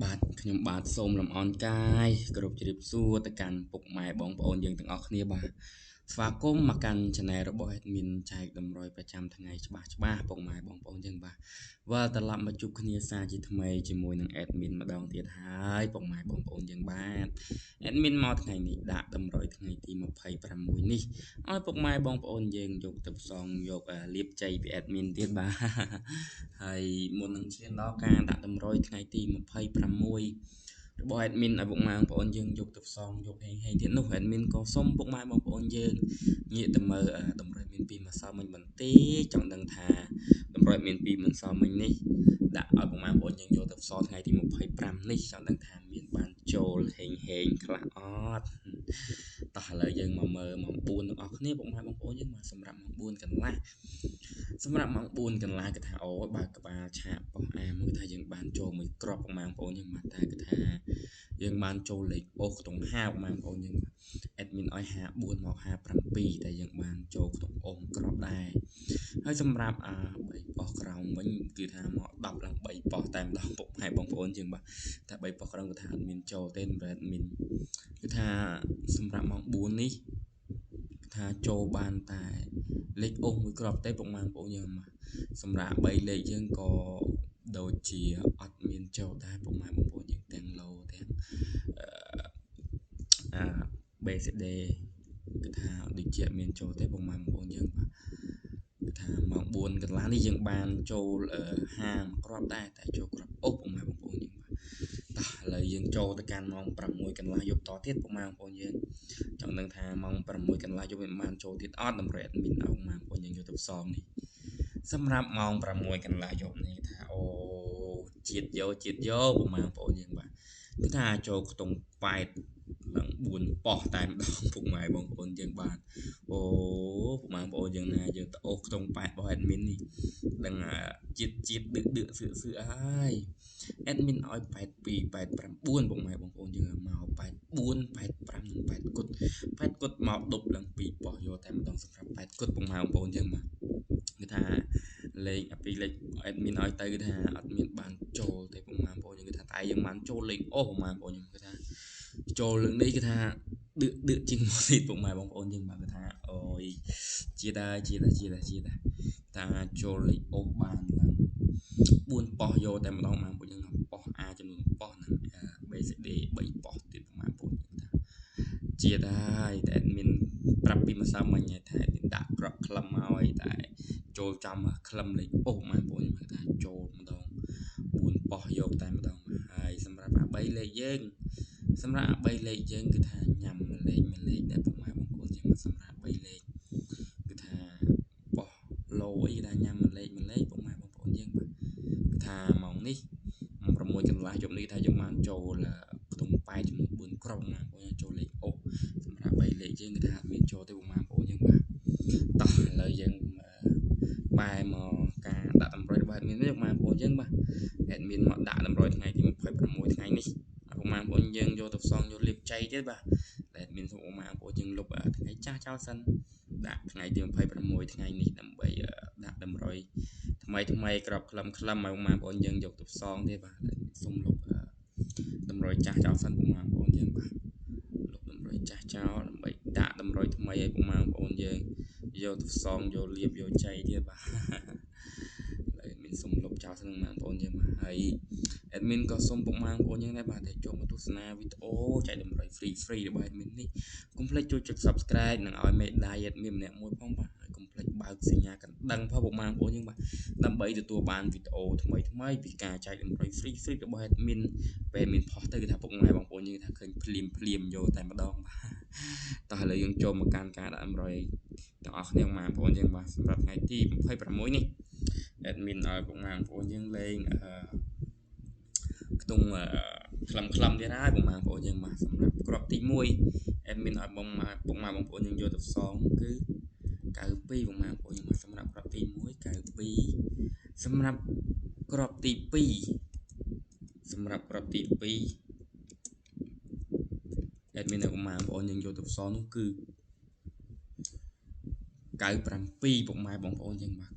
បាទខ្ញុំបាទសូមលំអរកាយគោរពជម្រាបសួរទៅកាន់ពុកម៉ែបងប្អូនយើងទាំងអស់គ្នាបាទស្វាគមន៍មកកាន់ Channel របស់ Admin ចែកតម្រុយប្រចាំថ្ងៃច្បាស់ពុកម៉ែបងប្អូនយើងបាទវិលត្រឡប់មកជួបគ្នាសារជាថ្មីជាមួយនឹង Admin ម្ដងទៀតហើយពុកម៉ែបងប្អូនយើងបាទ Admin មកថ្ងៃនេះដាក់តម្រុយថ្ងៃទី26នេះឲ្យពុកម៉ែបងប្អូនយើងយកទៅផ្សងយកលាបជ័យពី Admin ទៀតបាទហើយមុននឹងឈានដល់ការដាក់តម្រុយថ្ងៃទី26របស់ admin ឲ្យពុកម៉ែបងប្អូនយើងយកទៅផ្សងយកហេងទៀតនោះ admin ក៏សូមពុកម៉ែបងប្អូនយើងងាកទៅមើលតម្រុយមានពីម្សិលមិញបន្តិចចង់ដឹងថាតម្រុយមានពីម្សិលមិញនេះដាក់ឲ្យពុកម៉ែបងប្អូនយើងយកទៅផ្សងថ្ងៃទី25នេះចង់ដឹងថាមានបានចូលហេងខ្លះអត់តោះឥឡូវយើងមកមើលម៉ោង4ទាំងអស់គ្នាពុកម៉ែបងប្អូនយើងមកសម្រាប់ម៉ោង4កន្លះសម្រាប់ម៉ោង4កន្លះគឺថាអូបើក្បាលឆាកបោះអាមើលថាយើងបានចូលមួយគ្រាប់ពុកម៉ែបងប្អូនយើងមកតែគឺថាយើងបានចូលលេខអូសក្នុង50ពុកម៉ែបងប្អូនយើងadmin ឲ្យ54មក57តែយើងបានចូលក្នុងអូសគ្រាប់ដែរហើយសម្រាប់3ប៉ុសក្រោមវិញគឺថាមក10ឡើង3ប៉ុសតែម្ដងពុកម៉ែបងប្អូនយើងបាទតែ3ប៉ុសក្រោមគឺថាអត់មានចូលទេសម្រាប់ admin គឺថាសម្រាប់ម៉ោង4នេះថាចូលបានតែលេខអូសមួយគ្រាប់ទេពុកម៉ែបងប្អូនយើងមកសម្រាប់3លេខយើងក៏ដូចជាអត់មានចូលដែរពុកម៉ែបងប្អូនយើងទាំងឡូទាំងBCD គឺថាដូចជាមានចូលទេពុកម៉ែបងប្អូនយើងបាទគឺថាម៉ោង4កន្លះនេះយើងបានចូល50គ្រាប់ដែរតែចូលគ្រាប់អូសពុកម៉ែបងប្អូនយើងបាទតោះឥឡូវយើងចូលទៅកាន់ម៉ោង6កន្លះយប់តទៀតពុកម៉ែបងប្អូនយើងចង់ដឹងថាម៉ោង6កន្លះយប់វាបានចូលទៀតអត់តម្រូវ admin ឲ្យម៉ែបងប្អូនយើងយកទៅផ្សំនេះសម្រាប់ម៉ោង6កន្លះយប់នេះថាអូជាតិយកពុកម៉ែបងប្អូនយើងបាទគឺថាចូលខ្ទង់8ឡើង4ប៉ុសតែម្ដងពុកម៉ែបងប្អូនយើងបាទអូពុកម៉ែបងប្អូនយើងណាយើងទៅអូសខ្ទង់8របស់ admin នេះដឹងជាតិដឺកសឿហើយ admin ឲ្យ82 89ពុកម៉ែបងប្អូនយើងមក84 85និង8គុត8គុតមកដប់ឡើង2ប៉ុសយកតែម្ដងសម្រាប់8គុតពុកម៉ែបងប្អូនយើងបាទគឺថាលេខពីលេខ admin ឲ្យទៅគឺថាអត់មានបានចូលទេពុកម៉ែបងប្អូនយើងគឺថាតែយើងបានចូលលេខអូសពុកម៉ែបងប្អូនយើងគឺថាចូលលើកនេះគឺថាដឺកជាងមកទៀតពុកម៉ែបងប្អូនយើងបាទគឺថាអូយជាតិថាចូលលេខអូសបានឡើង4ប៉ុសយកតែម្ដងបងប្អូនយើងប៉ុស A ចំនួនប៉ុសនិង BCD 3ប៉ុសទៀតបងប្អូនយើងថាជាតិហើយតែ admin ប្រាប់ពីម្សិលមិញថា admin ដាក់ក្របខ្លឹមឲ្យតែចូលចំខ្លឹមលេខអូសបងប្អូនយើងថាចូលម្ដង4ប៉ុសយកតែម្ដងហើយសម្រាប់3លេខយើងសម្រាប់3លេខយើងគឺថាញ៉ាំមួយលេខដែរពុកម៉ែបងប្អូនយើងសម្រាប់3លេខគឺថាបោះលោអីគេថាញ៉ាំមួយលេខពុកម៉ែបងប្អូនយើងបាទគឺថាម៉ោងនេះម៉ោង6កន្លះយប់នេះថាយើងបានចូលខ្ទង់8ចំនួន4ក្រុមណាបងចូលលេខអូសសម្រាប់3លេខយើងគឺថាអត់មានចូលទេពុកម៉ែបងប្អូនយើងបាទតោះឥឡូវយើងបែរមកការដាក់តម្រុយរបស់ admin នេះពុកម៉ែបងប្អូនយើងបាទ admin មកដាក់តម្រុយថ្ងៃទី26ថ្ងៃនេះពុកម៉ែបងប្អូនយើងយកទៅផ្សងយកលាបជ័យទៀតបាទតែ admin សូមពុកម៉ែបងប្អូនយើងលុបថ្ងៃចាស់ចោលសិនដាក់ថ្ងៃទី26ថ្ងៃនេះដើម្បីដាក់តម្រុយថ្មីក្របខ្លឹមឲ្យពុកម៉ែបងប្អូនយើងយកទៅផ្សងទៀតបាទសូមលុបតម្រុយចាស់ចោលសិនពុកម៉ែបងប្អូនយើងបាទលុបតម្រុយចាស់ចោលដើម្បីដាក់តម្រុយថ្មីឲ្យពុកម៉ែបងប្អូនយើងយកទៅផ្សងយកលាបយកជ័យទៀតបាទហើយមានសូមលុបចោលសិនបងប្អូនយើងបាទហើយ admin ក៏សូមពុកម៉ែបងប្អូនយើងដែរបាទដែលចូលមកទស្សនាវីដេអូចែកតម្រុយ free របស់ admin នេះកុំភ្លេចជួយចុច subscribe និងឲ្យមេដាយ admin ម្នាក់មួយផងបាទហើយកុំភ្លេចបើកសញ្ញាកណ្ដឹងផងពុកម៉ែបងប្អូនយើងបាទដើម្បីទទួលបានវីដេអូថ្មីពីការចែកតម្រុយ free របស់ admin ពេលមានផុសទៅគឺថាពុកម៉ែបងប្អូនយើងថាឃើញភ្លាមយកតែម្ដងបាទតោះឥឡូវយើងចូលមកកាន់ការដាក់តម្រុយទាំងអស់គ្នាបងប្អូនយើងបាទសម្រាប់ថ្ងៃទី26នេះ admin ឲ្យពុកម៉ែបងប្អូនយើងលេងខ្ទង់ខ្លឹមទៀតហើយបងប្អូនយើងបាទសម្រាប់គ្រាប់ទី1 admin ឲ្យពុកម៉ែបងប្អូនយើងយកទៅផ្សងគឺ92បងប្អូនយើងបាទសម្រាប់គ្រាប់ទី1 92សម្រាប់គ្រាប់ទី2សម្រាប់គ្រាប់ទី2 admin ឲ្យពុកម៉ែបងប្អូនយើងយកទៅផ្សងនោះគឺ97ពុកម៉ែបងប្អូនយើងបាទ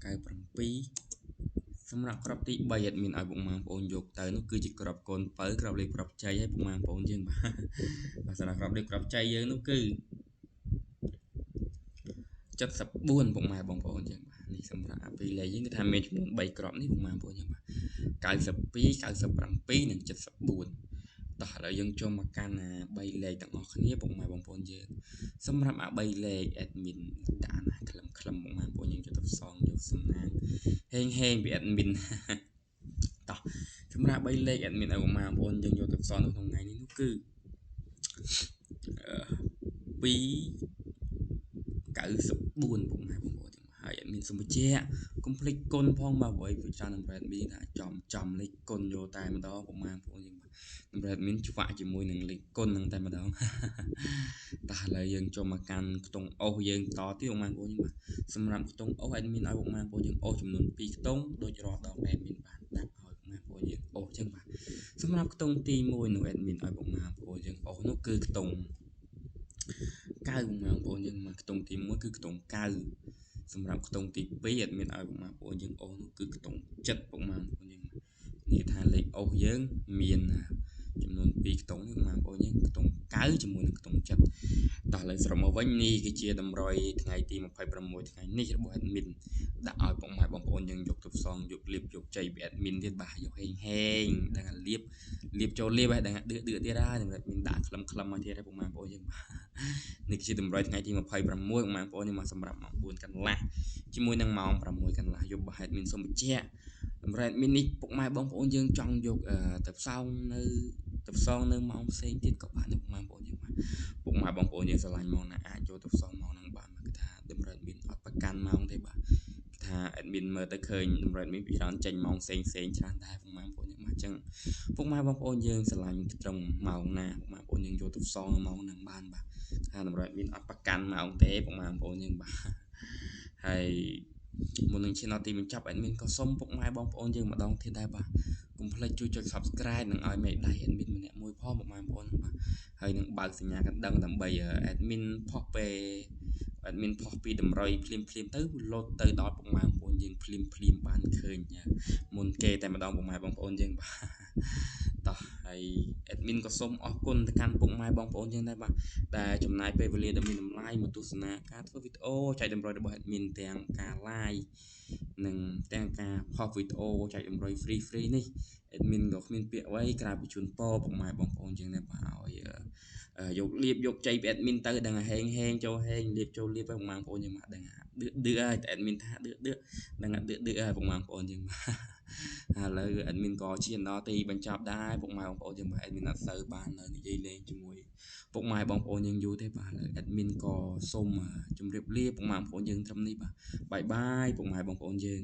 97ស សម្រាប់ក្របទី3 admin ឲ្យពុកម៉ែបងប្អូនយកទៅនោះគឺជាក្របកូនបើក្របលេខក្របជ័យឲ្យពុកម៉ែបងប្អូនយើងបាទសម្រាប់ក្របលេខក្របជ័យយើងនោះគឺ74ពុកម៉ែបងប្អូនយើងបាទនេះសម្រាប់ពីរលេខយើងគឺថាមានចំនួន3ក្របនេះពុកម៉ែបងប្អូនយើងបាទ92 97និង74តោះឥឡូវយើងចូលមកកាន់3លេខទាំងអស់គ្នាពុកម៉ែបងប្អូនយើងសម្រាប់3លេខ admin ដាក់ណាខ្លឹមពុកម៉ែបងប្អូនយើងយកទៅផ្សងយកសំណាងហេងពី admin តោះសម្រាប់3លេខ admin ឲ្យពុកម៉ែបងប្អូនយើងយកទៅផ្សងនៅក្នុងថ្ងៃនេះនោះគឺ294ពុកម៉ែបងប្អូនហើយ admin សូមបញ្ជាក់កុំភ្លេចគុណផងបើអ្វីពីច្រើននឹង admin ថាចំលេខគុណយកតែម្ដងពុកម៉ែបងប្អូនយើងបាទ admin ច្បាក់ជាមួយនឹងលេខគុណនឹងតែម្ដងតោះឥឡូវយើងចូលមកកាន់ខ្ទង់អុសយើងតទៀតពុកម៉ែបងប្អូនយើងបាទសម្រាប់ខ្ទង់អុស admin ឲ្យពុកម៉ែបងប្អូនយើងអុសចំនួន2ខ្ទង់ដូចរាល់ដង admin បានដាក់ឲ្យពុកម៉ែបងប្អូនយើងអុសចឹងបាទសម្រាប់ខ្ទង់ទី1នោះ admin ឲ្យពុកម៉ែបងប្អូនយើងអុសនោះគឺខ្ទង់9ពុកម៉ែបងប្អូនយើងមកខ្ទង់ទី1គឺខ្ទង់9សម្រាប់ខ្ទង់ទី2 admin ឲ្យពុកម៉ែបងប្អូនយើងអុសនោះគឺខ្ទង់7ពុកម៉ែបងប្អូនយើងនេះថាលេខអុសយើងមានចំនួន2ខ្ទង់នេះបងប្អូនយើងខ្ទង់9ជាមួយនឹងខ្ទង់7តោះឥឡូវសរុបមកវិញនេះគឺជាតម្រុយថ្ងៃទី26ថ្ងៃនេះរបស់ admin ដាក់ឲ្យពុកម៉ែបងប្អូនយើងយកទៅផ្សងយកលៀបយកជ័យពី admin ទៀតបាទយកហេងដឹងលៀបចូលលៀបហើយដឹងដឺទៀតហើយសម្រាប់ admin ដាក់ខ្លឹមមកទៀតហើយពុកម៉ែបងប្អូនយើងនេះគឺជាតម្រុយថ្ងៃទី26ពុកម៉ែបងប្អូនយើងមកសម្រាប់ម៉ោង4កន្លះជាមួយនឹងម៉ោង6កន្លះយប់បាទ admin សូមបញ្ជាក់តម្រុយ admin នេះពុកម៉ែបងប្អូនយើងចង់យកទៅផ្សងនៅម៉ោងផ្សេងទៀតក៏បានដែរពុកម៉ែបងប្អូនយើងបាទពុកម៉ែបងប្អូនយើងស្រឡាញ់ម៉ោងណាអាចយកទៅផ្សងម៉ោងហ្នឹងបានគឺថាតម្រុយ admin អត់ប្រកាន់ម៉ោងទេបាទគឺថា admin មើលទៅឃើញតម្រុយ admin ពីច្រើនចេញម៉ោងផ្សេងច្រើនដែរពុកម៉ែបងប្អូនយើងបាទអញ្ចឹងពុកម៉ែបងប្អូនយើងស្រឡាញ់ត្រង់ម៉ោងណាពុកម៉ែបងប្អូនយើងយកទៅផ្សងនៅម៉ោងហ្នឹងបានបាទថាតម្រុយ admin អត់ប្រកាន់ម៉ោងទេពុកម៉ែបងប្អូនយើងបាទហើយមុននឹងឈានដល់ទីបញ្ចប់ admin ក៏សូមពុកម៉ែបងប្អូនយើងម្ដងទៀតដែរបាទកុំភ្លេចជួយចុច Subscribe និងឲ្យមេដៃ admin ម្នាក់មួយផងពុកម៉ែបងប្អូនបាទហើយនឹងបើកសញ្ញាកណ្ដឹងដើម្បី admin ផុសពេល admin ផុសពីតម្រុយភ្លាមទៅលោតទៅដល់ពុកម៉ែបងប្អូនយើងភ្លាមបានឃើញមុនគេតែម្ដងពុកម៉ែបងប្អូនយើងបាទតោះហើយ admin ក៏សូមអរគុណទៅកាន់ពុកម៉ែបងប្អូនយើងដែរបាទដែលចំណាយពេលវេលាដ៏មានតម្លៃមកទស្សនាការធ្វើវីដេអូចែកតម្រុយរបស់ admin ទាំងការ live និងទាំងការផុសវីដេអូចែកតម្រុយ free នេះ admin ក៏គ្មានពាក្យអ្វីក្រៅពីជូនពរពុកម៉ែបងប្អូនយើងដែរបាទឲ្យយកលៀបយកជ័យពី admin ទៅដឹងហេងចូលហេងលៀបចូលលៀបឲ្យពុកម៉ែបងប្អូនយើងមកដឹងដឺហើយតែ admin ថាដឺដឹងដឺហើយពុកម៉ែបងប្អូនយើងបាទឥឡូវ admin ក៏ឈានដល់ទីបញ្ចប់ដែរពុកម៉ែបងប្អូនយើងបាទ admin អត់សូវបាននិយាយលេងជាមួយពុកម៉ែបងប្អូនយើងយូរទេបាទឥឡូវ admin ក៏សូមជម្រាបលាពុកម៉ែបងប្អូនយើងត្រឹមនេះបាទបាយពុកម៉ែបងប្អូនយើង